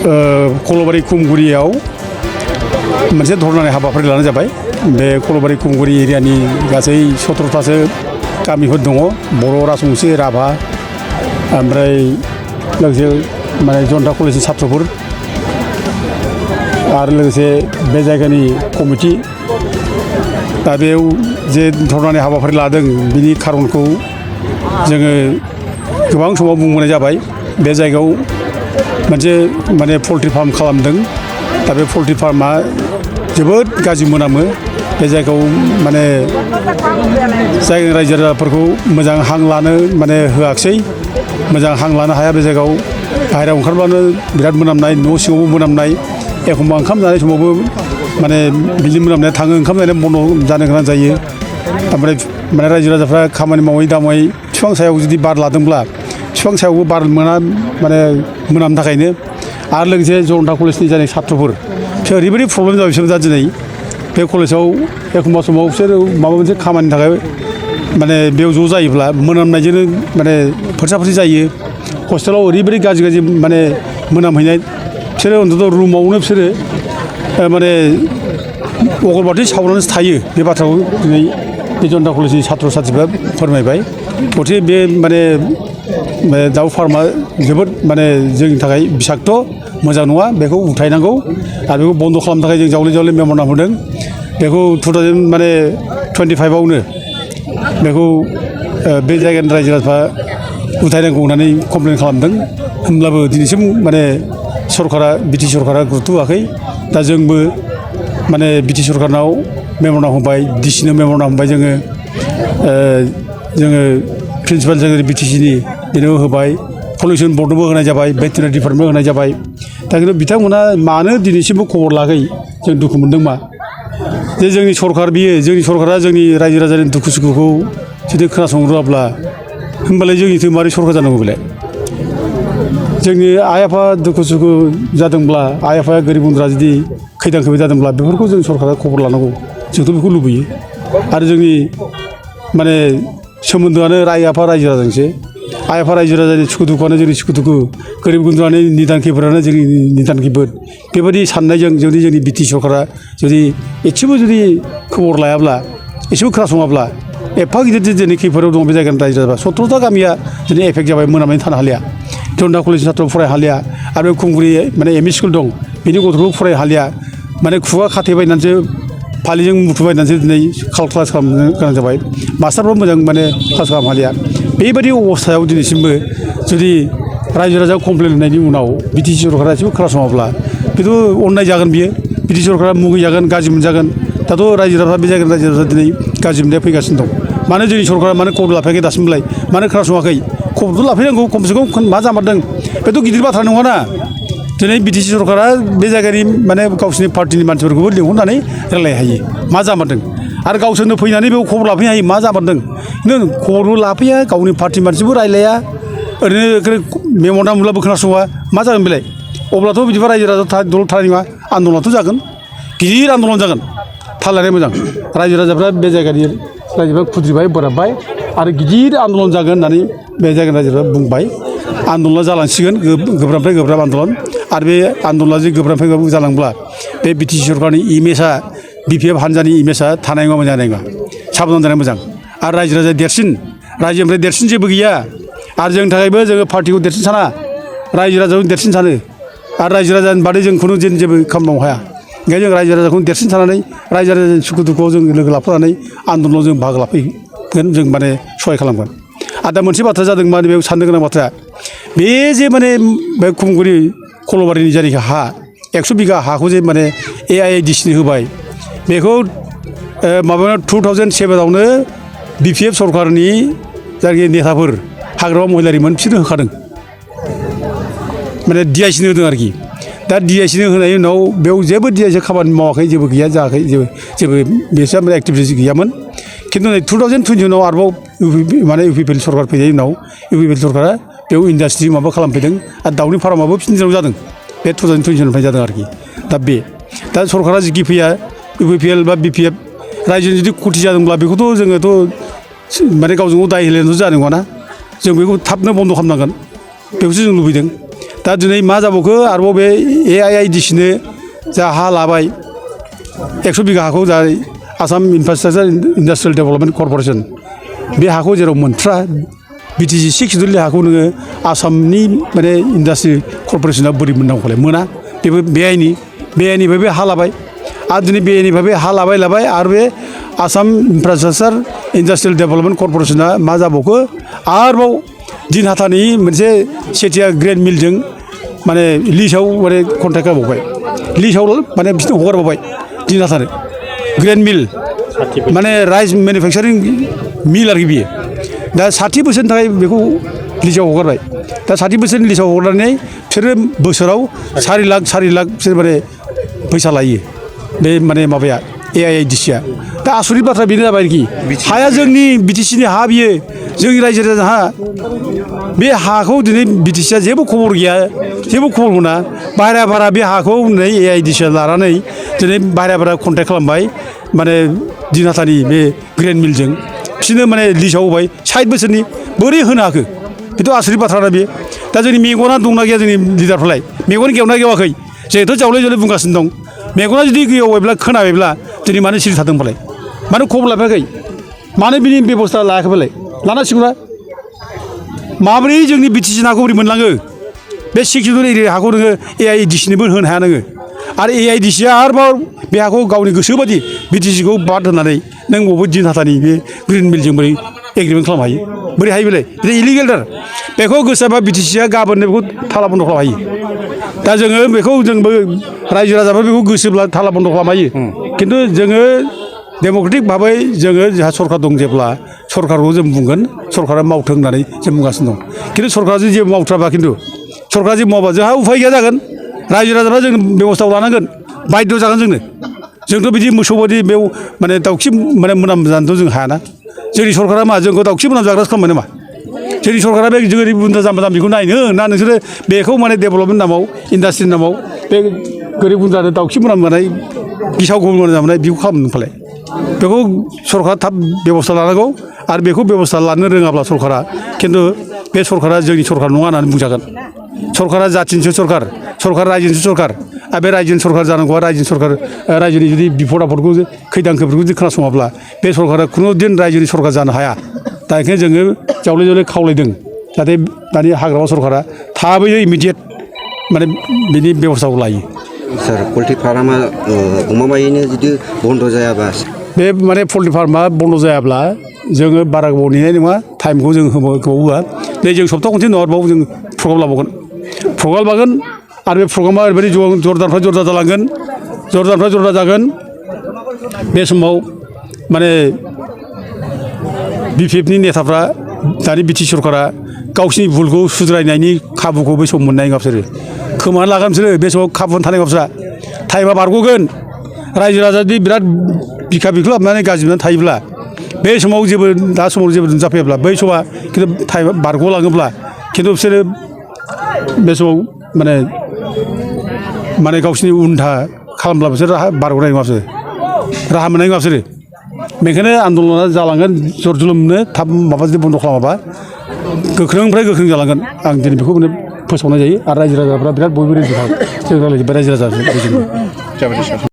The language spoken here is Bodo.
कलबारि कुमगुरियाव मोनसे धरनानि हाबाफारि लानाय जाबाय। बे कलबारि कुमगुरि एरियानि गासै 17थासो गामिफोर दङ। बर', राजबंसि, राभा, ओमफ्राय लोगोसे माने जनता कलेजनि छात्रफोर आरो लोगोसे बे जायगानि कमिटि। दा बेयाव जे धरनानि हाबाफारि लादों बिनि खारनखौ जोङो गोबां समाव बुंबोनाय जाबाय। बे जायगायाव मोनसे माने पल्ट्रि फार्म खालामदों। दा बे पल्ट्रि फार्मा जोबोद गाज्रि मोनामो। बे जायगायाव माने जायगानि रायजो राजाफोरखौ मोजां हां लानो माने होआखिसै। मोजां हां लानो हाया। बे जायगायाव बाहेरायाव ओंखारब्लानो बिराद मोनामनाय, न' सिङावबो मोनामनाय। एखमबा ओंखाम जानाय समावबो माने बिनि मोनामनाया थाङो। ओंखाम जानाय बन्द' जानो गोनां जायो। ओमफ्राय माने रायजो राजाफ्रा खामानि मावै दामै बिफां सायाव जुदि बार लादोंब्ला बिफां सायावबो बार मोना माने मोनामनो थाखायनो। आरो लोगोसे जनता कलेजनि जानाय छात्रफोर बिसोर ओरैबायदि प्रब्लेम जाबाय। बिसोर दा दिनै बे कलेजाव एखमबा समाव बिसोर माबा मोनसे खामानिनि थाखाय माने बेयाव ज' जायोब्ला मोनामनायजोंनो माने फोरसा फोरसि जायो। हस्टेलाव ओरैबायदि गाज्रि गाज्रि माने मोनामहैनाय। बिसोरो अन्तत रुमावनो बिसोरो माने अगरबाति सावनानैसो थायो। बे बाथ्राखौ दिनै बे जनता कलेजनि छात्र छात्रिफ्रा फोरमायबाय। गथिखे बे माने दाउ फार्मा जोबोद माने जोंनि थाखाय बिसाक्त' मोजां नङा। बेखौ उथायनांगौ आरो बेखौ बन्द' खालामनो थाखाय जों जावले जावले मेम'रेन्डाम होदों। बेखौ 2025आवनो बेखौ बे जायगानि रायजो राजाफ्रा उथायनांगौ होननानै कमप्लेन खालामदों। होमब्लाबो दिनैसिम माने सरकारा बिटि सरकारा गुरुत्त' होआखै। दा जोंबो माने बिटि सरकारनाव मेम'रेन्डाम होबाय, डिसिनो मेम'रेन्डाम होबाय। जोङो प्रिन्सिपाल सेक्रेटारि बिटिसिनि बेनोबो होबाय, पलिउसन बर्डनोबो होनाय जाबाय, भेटेरिनारि डिपार्टमेन्ट होनाय जाबाय। दा खिन्थु बिथांमोना मानो दिनैसिमबो खबर लायाखै जों दुखु मोनदों। मा जे जोंनि सरकार बियो जोंनि सरकारा जोंनि रायजो राजानि दुखु सुखुखौ जुदि खोनासंग्रोआब्ला होमबालाय जोंनिथो मारै सरकार जानांगौ बेलाय। जोंनि आइ आफा दुखु सुखु जादोंब्ला, आइ आफाया गोरिब गुन्द्रा जुदि खैदां खैफोद जादोंब्ला बेफोरखौ जों सरकारा खबर लानांगौ। जोंथ' बेखौ लुबैयो। आरो जोंनि माने सोमोन्दोआनो आइ आफा रायजो राजाजोंसो। आइ आफा रायजो राजानि सुखु दुखुआनो जोंनि सुखु दुखु, गोरिब गुन्द्रानि निदान खैफोदानो जोंनि निदान खैफोद। बेबायदि साननायजों जुदि जोंनि बिटि सरकारा जुदि एसेबो जुदि खबर लायाब्ला, एसेबो खोनासङाब्ला, एफा गिदिर दिनै खैफोदाव दं बे जायगानि रायजो राजाफ्रा। 17था गामिया दिनै एफेक्ट जाबाय, मोनामनानै थानो हालिया। जनता कलेजनि छात्र फरायनो हालिया। आरो बे खुंगुरि माने एम इ स्कुल दं, बेनि गथ'फोरखौ फरायनो हालिया। माने खुगा खाथेबायनानैसो फालिजों मुथुबायनानैसो दिनै क्लास खालामनो गोनां जाबाय। मास्टारफ्राबो मोजां माने क्लास खालामनो हालिया। बेबायदि अबस्थायाव दिनैसिमबो जुदि रायजो राजाया कमप्लेन होनायनि उनाव बिटि सि सरकारा एसेबो खोनासङाब्ला बेथ' अननाय जागोन। बियो बिटि सरकारा मुगैजागोन, गाज्रि मोनजागोन। दाथ' रायजो राजाफ्रा बे जायगानि रायजो राजाफ्रा दिनै गाज्रि मोननाया फैगासिनो दं। मानो जोंनि सरकारा मानो खबर लाफायाखै दासिमलाय? मानो खोनासङाखै? खबरथ' लाफैनांगौ खमसे खम। मा जामारदों बेथ' गिदिर बाथ्रा नङाना। दिनै बिटि सि सरकारा बे जायगानि माने गावसिनि पार्टिनि मानसिफोरखौबो लिंहरनानै रायलायनो हायो मा जामारदों। आरो गावसोरनो फैनानै बेयाव खबर लाफैनो हायो मा जामारदों। नों खबरबो लाफैया, गावनि पार्टि मानसिबो रायलाया, ओरैनो मेम'रेन्डाम होब्लाबो खोनासङा। मा जागोन बेलाय? अब्लाथ' बिदिबा रायजो राजा दलद थानाय नङा। आन्दलनाथ' जागोन, गिदिर आन्दलन जागोन। थाल लानाया मोजां। रायजो राजाफ्रा बे जायगानि रायजोफ्रा खुद्रिबाय, बोराबबाय आरो गिदिर आन्दलन जागोन होननानै बे जायगानि रायजोफ्रा बुंबाय। आन्दलना जालांसिगोन, गोब्राबनिफ्राय गोब्राब आन्दलन। आरो बे आन्दलना जुदि गोब्राबनिफ्राय गोब्राब जालांब्ला बे बिटि सि सरकारनि इमेजआ, BPF हान्जानि इमेजआ थानाय नङा, मोजां जानाय नङा। साबधान जानाया मोजां। आरो रायजो राजाया देरसिन, रायजोनिफ्राय देरसिन जेबो गैया। आरो जोंनि थाखायबो जोङो पार्टिखौ देरसिन साना, रायजो राजाखौ देरसिन सानो। आरो रायजो राजानि बादै जों खुनु जेबो खामानि मावनो हाया। ओंखायनो जों रायजो राजाखौनो देरसिन साननानै रायजो राजानि सुखु दुखुआव जों लोगो लाफानानै आन्दलनाव जों बाहागो लाफैगोन, जों माने सहाय खालामगोन। आरो दा मोनसे बाथ्रा जादों माने बेयाव साननो गोनां बाथ्रा, बे जे माने बे खुंगुरि कलबारिनि जायनाखि हा 100 बिगा हाखौ जे माने AIADC होबाय, बेखौ माबायाव 2007आवनो BPF सरकारनि जायनाखि नेताफोर हाग्रामा महिलारिमोन बिसोरनो होखादों, माने DIC नो होदों आरोखि। दा DIC नो होनायनि उनाव बेयाव जेबो DIC खामानि मावाखै, जेबो गैया जायाखै, जेबो बिसोर माने एक्टिभिटिस गैयामोन। खिन्थु नै 2020 उनाव आरोबाव माने UPPL सरकार फैनायनि उनाव UPPL सरकारा बेयाव इन्डास्ट्रि माबा खालामफैदों। आरो दाउनि फार्माबो फिन दिनाव जादों, बे 2020निफ्राय जादों आरोखि। दा सरकारा जिखि फैया UPPL बा BPF रायजोनि जुदि खथि जादोंब्ला बेखौथ' जोङोथ' माने गावजों गाव दाय होलायनानैथ' जानाय नङाना। जों बेखौ थाबनो बन्द' खालामनांगोन, बेखौसो जों लुबैदों। दा दिनै मा जाबावखो आरोबाव बे AIIDCनो जा हा लाबाय 100 बिगा हाखौ जा आसाम इनफ्रास्ट्राक्चार इन्डास्ट्रियेल डेभेलपमेन्ट कर्प'रेसन बे हाखौ जेराव मोनथ्रा BTC 6 शेड्युलनि हाखौ नोङो आसामनि माने इन्डास्ट्रि कर्प'रेसना बोरै मोननांगौलाय मोना बेबो बेआइनिफ्राय बे हा लाबाय आरो दिनै बेआइनिफ्राय बे हा लाबाय आरो बे आसाम इनफ्रास्ट्राक्चार इन्डास्ट्रियेल डेभेलपमेन्ट कर्प'रेसना मा जाबावखो आरोबाव दिनहाटानि मोनसे सेथिया ग्रेन मिलजों माने लिस्टआव माने कन्ट्रेक्ट होबावबाय लिस्टआव माने बिसोरनो हगारबावबाय दिनहाटानो ग्रेन मिल माने राइस मेनुफेक्सारिं मिल आरोखि बियो दा 60 बोसोरनि थाखाय बेखौ लिस्टआव हगारबाय दा 60 बोसोरनि लिस्टआव हगारनानै बिसोरो बोसोराव 4 लाख बिसोर माने फैसा लायो बे माने माबाया AIIDCआ दा आसरित बाथ्रा बेनो जाबाय आरोखि हाया जोंनि BTCनि हा बियो जोंनि रायजो राजानि हा बे हाखौ दिनै BTCआ जेबो खबर गैया जेबो खबर मोना बाहेरा भारा बे हाखौ नै AIIDCआ लानानै दिनै बाहेरा भारा कन्ट्रेक्ट खालामबाय माने दिनहाटानि बे ग्रेन मिलजों बिसोरनो माने लिस्टआव होबाय 60 बोसोरनि बोरै होनो हाखो बेथ' आसरित बाथ्रा बे दा जोंनि मेगना दंना गैया जोंनि लिडारफ्रालाय मेगन गेवना गेवाखै जोंथ' जावले बुंगासिनो दं मेगना जुदि गेवायब्ला खोनाबायब्ला दिनै मानो सिरि थादों फालाय मानो खबर लाफायाखै मानो बिनि बेबस्था लायाखै फालाय लानांसिगौना माबोरै जोंनि BTC हाखौ बोरै मोनलाङो बे 6 शेड्युल एरिया हाखौ नोङो AIIDCनोबो होनो हाया नोङो आरो AIIDCआ आरोबाव बे हाखौ गावनि गोसोबादि BTCखौ बाद होनानै नों बबे दिनहाटानि बे ग्रिन मिलजों बोरै एग्रिमेन्ट खालामनो हायो बोरै हायो बेलाय बे इलिगेलथार बेखौ गोसोबा BTCआ गाबोननो बेखौ थाला बन्द खालामनो हायो दा जोङो बेखौ जोंबो रायजो राजाफ्रा बेखौ गोसोब्ला थाला बन्द खालामनो हायो खिन्थु जोङो डेम'क्रेटिक भाबै जोङो जोंहा सरकार दं जेब्ला सरकारखौ जों बुंगोन सरकारा मावथों होननानै जों बुंगासिनो दं खिन्थु सरकारा जुदि जेबो मावथ्राबा खिन्थु सरकारा जेबो मावबा जोंहा उफाय गैया जागोन रायजो राजाफ्रा जों बेबस्थाखौ लानांगोन बायद' जागोन जोंथ' बिदि मोसौ बादि बेयाव माने दाउखि माने मोनामजानोथ' जों हायाना जोंनि सरकारा मा जोंखौ दाउखि मोनामजाग्रासो खालामबाय नामा जोंनि सरकारा बे गोरिब गुन्द्रा जाम्बा जाम्बिखौ नायनो ना नोंसोरो बेखौ माने डेभेलपमेन्ट नामाव इन्डास्ट्रिनि नामाव बे गोरिब गुन्द्रानो दाउखि मोनामजानाय गिसाव मोनामजानाय बेखौ खालामनो फालाय बेखौ सरकारा थाब बेबस्था लानांगौ आरो बेखौ बेबस्था लानो रोङाब्ला सरकारा खिन्थु बे सरकारा जोंनि सरकार नङा होननानै बुंजागोन सरकारा जाथिनिसो सरकार रायजोनिसो सरकार आरो बे रायजोनि सरकार जानांगौआ रायजोनि जुदि बिपद आफदखौ खैदां खैफोदखौ जुदि खोनासङाब्ला बे सरकारा खुनु दिन रायजोनि सरकार जानो हाया दा ओंखायनो जोङो जावले खावलायदों जाहाथे दानि हाग्रामा सरकारा थाबैनो इमिडियेट माने बिनि बेबस्थाखौ लायो सार पल्ट्रि फार्मा गमामायैनो जुदि बन्द जायाबा बे माने पल्ट्रि फार्मा बन्द जायाब्ला जोङो बारा गोबाव नेनाय नङा टाइमखौ जों होबावोबा नै जों सप्ता खनसे नङाबाबो जों प्रग्राम लाबावगोन आरो बे प्रग्रामा ओरैबायदि जरदारनिफ्राय जरदार जालांगोन जरदार जागोन बे समाव माने BPFनि नेताफ्रा दानि BTC सरकारा गावसिनि भुलखौ सुद्रायनायनि खाबुखौ बे समाव मोननाय नङा बिसोरो खोमाना लागोन बिसोरो बे समाव खाबु थानाय नङा बिसोरा टाइमा बारग'गोन रायजो राजा जुदि बिराद बिखा बिख्लो हाबनानै गाज्रि मोननानै थायोब्ला बे समाव जेबो नुजाफैयाब्ला बै समा खिन्थु टाइमा बारग'लाङोब्ला खिन्थु बिसोरो बे समाव माने गावसिनि उनथा खालामब्ला बिसोर बारग'नाय नङा बिसोरो राहा मोननाय नङा बिसोरो बेखायनो आन्दलना जालांगोन जर जुलुमनो थाब माबा जुदि बन्द खालामाबा गोख्रोंनिफ्राय गोख्रों जालांगोन आं दिनै बेखौ फोसावनाय जायो आरो रायजो राजाफ्रा बिराद बयबो रेडि थागोन जों रायज्लायजोब्बाय रायजो राजाजों